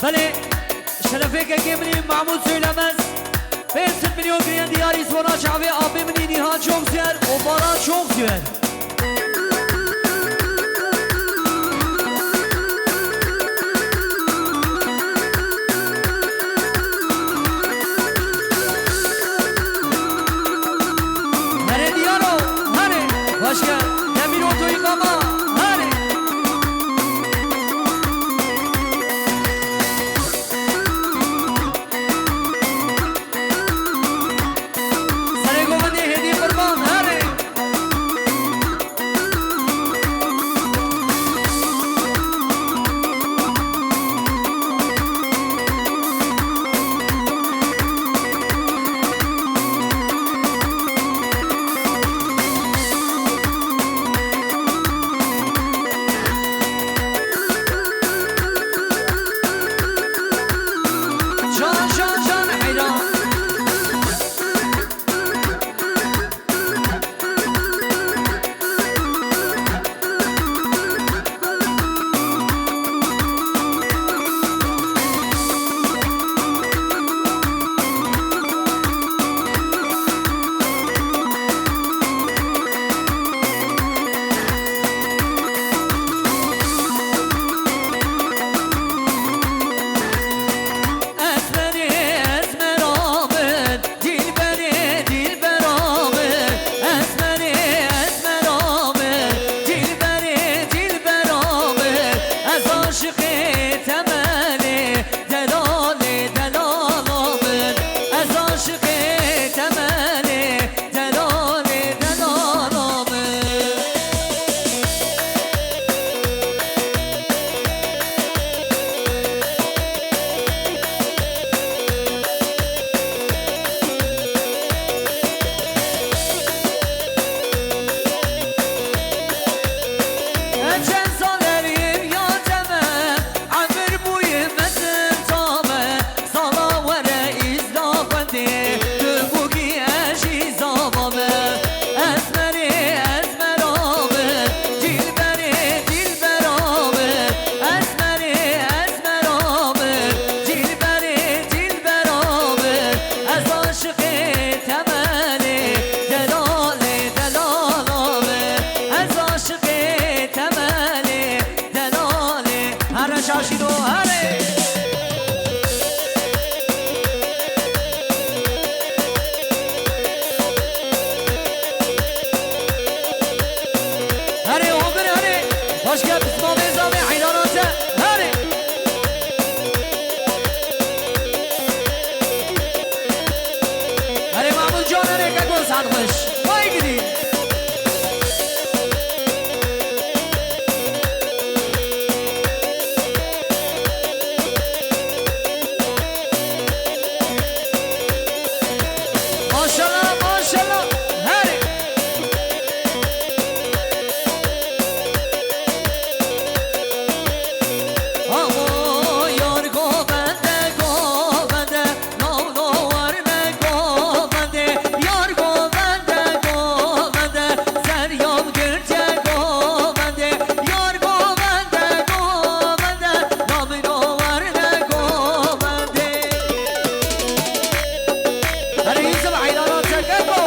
بله شرفه که کمری محمود سویلمز 5 میلیون گرین دیاری سونا شعبه آبی منی نیها çok زیر و بارا çok زیر هره دیارو هره başka demir otoyu kama hare سعد خوش وای گیری ماشالله ماشالله هری آوا یار گوبنده گوبنده نو نو ورنه گوبنده یار گوبنده گوبنده سریام گرچه گوبنده یار گوبنده گوبنده نام نو ورنه گوبنده هر یوسف عیرانات تکبو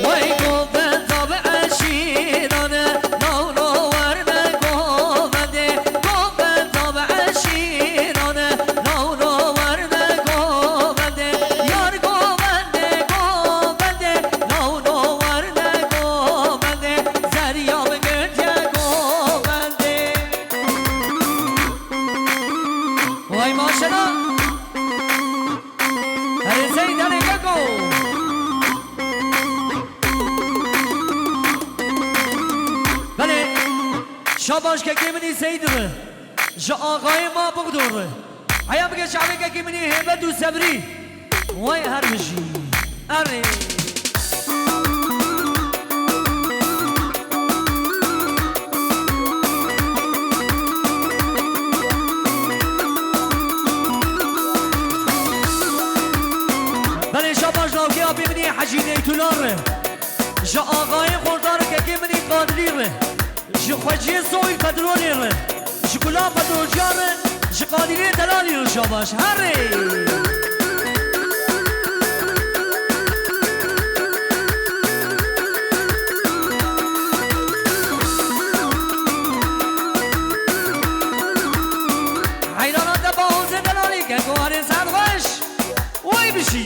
وای گوبند طبع شیرانه نو نو ورنه گوبنده گوبند طبع شیرانه نو نو ورنه گوبنده یار گوبنده گوبنده نو نو ورنه گوبنده زریاب گرچه گوبنده وای ماشالله هر زیدن یکو بله شاباش که منی سیدره جا آقای ما بگدوره هیا بگه شعبی که منی هبت و صبری وای هر بشی اره بله شاباش ناوکی آبی منی حجینه ایتولاره جا آقای خورداره که منی قادریره جا خوجی سوی پدرولیره جا کلا پدروجاره جا قادری دلالیره شاباش هره حیرانات باوز دلالی که گوهر سر خوش وای بشی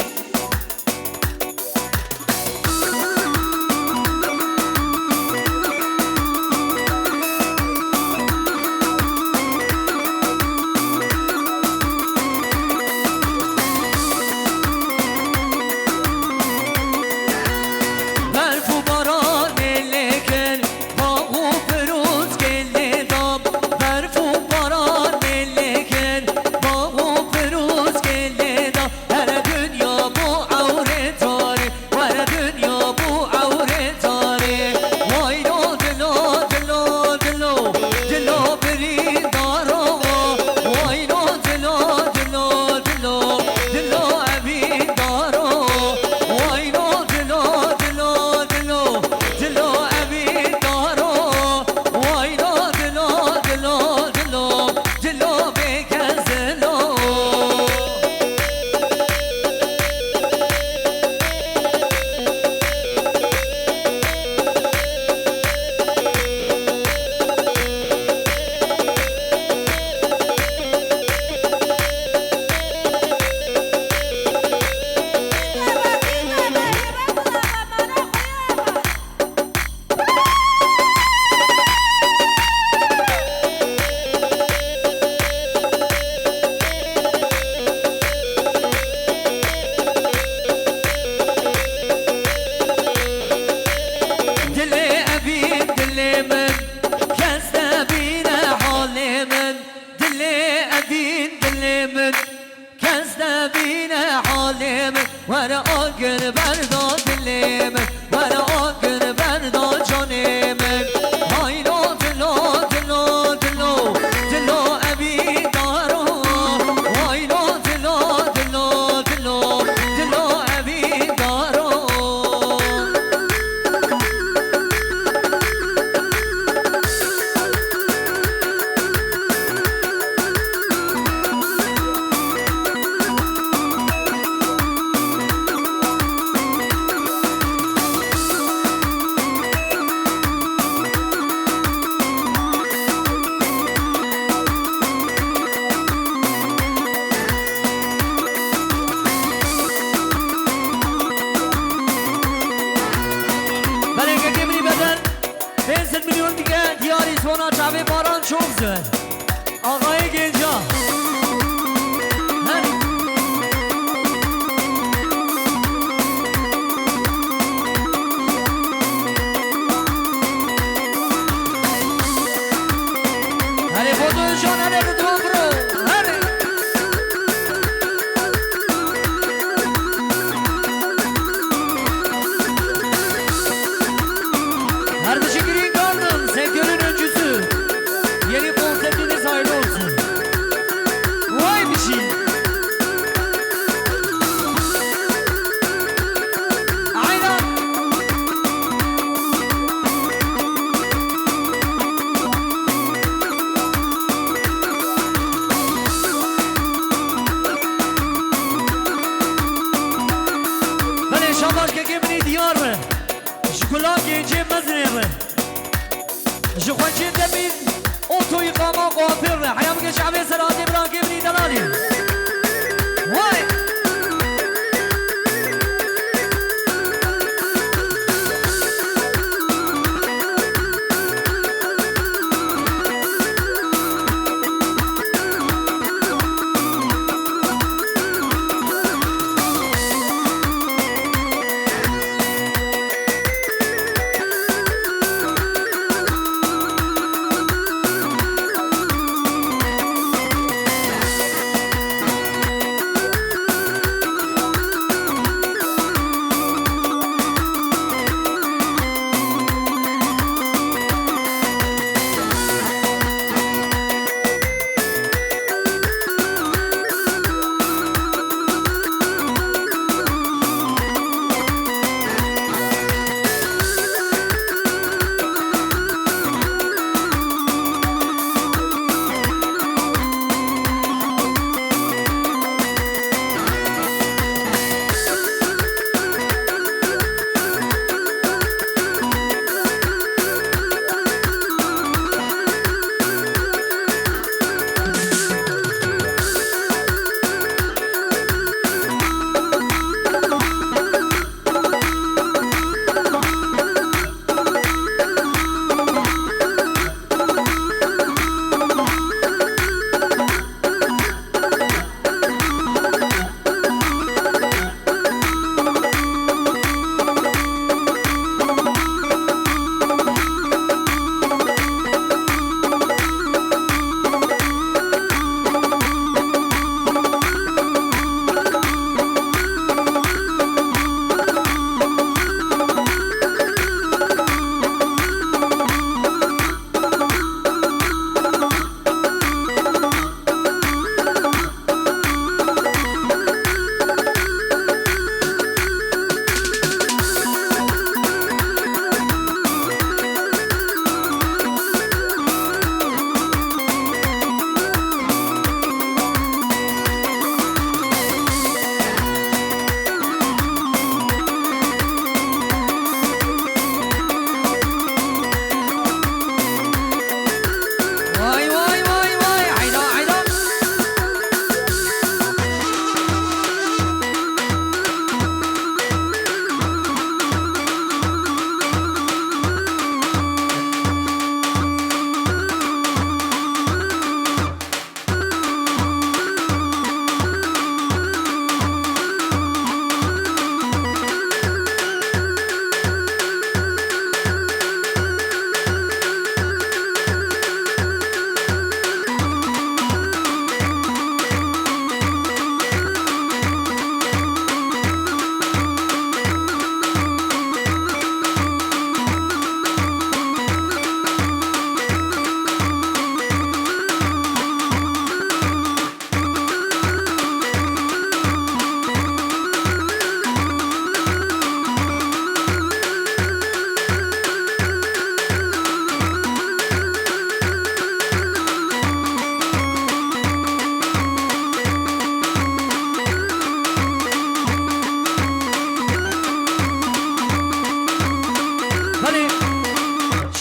برف و باران لکن باغ و فروز گل دام برف و باران لکن باغ و فروز گل دام هر دنیا بو عوره تاره هر دنیا بو عوره تاره وای نو دلو دلو دلو دلو برین دارو وای نو دلو دلو دلو دلو ابین دارو وای نو دلو دلو دلو دلو ابین دارو وای نو دلو دلو دلو دلو بکزلو دل ابین دل من کس نبین حال من دل ابین دل من کس نبین حال من ور آگر بردا دل من ور آگر بردا جان من های نو دلو دلو دلو دلو ابین دارو وای نو دلو دلو دلو دلو ابین دارو فنجي دمين اوتو يقاما قوافر حيام كي شعبي سرادي براكي بني دلالي واي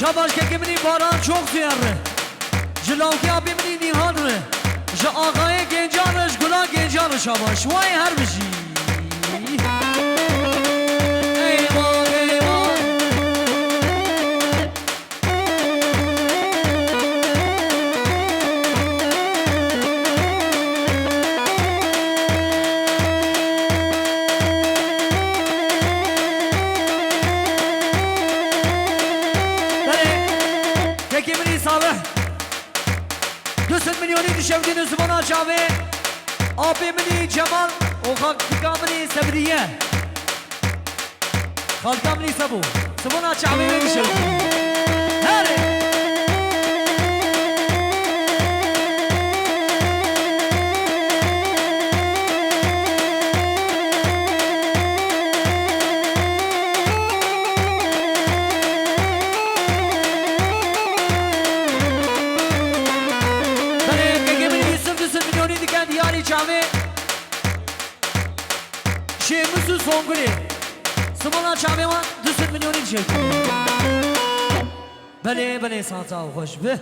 شباش که منی باران çok زیاره جلاوکی آبی منی نیهان ره جا آقای گنجانش گلا گنجان شباش وای هر بشی ایوان ایوان میلیونی شودین زبان چاوه آبی منی جمال و خالقا منی سبریه خالقا منی سبو زبان چاوه منی شودین هره شیموسو سونگولی سمانا چاوه وان 200 میلیونی چیز بله بله ساتا و خوش به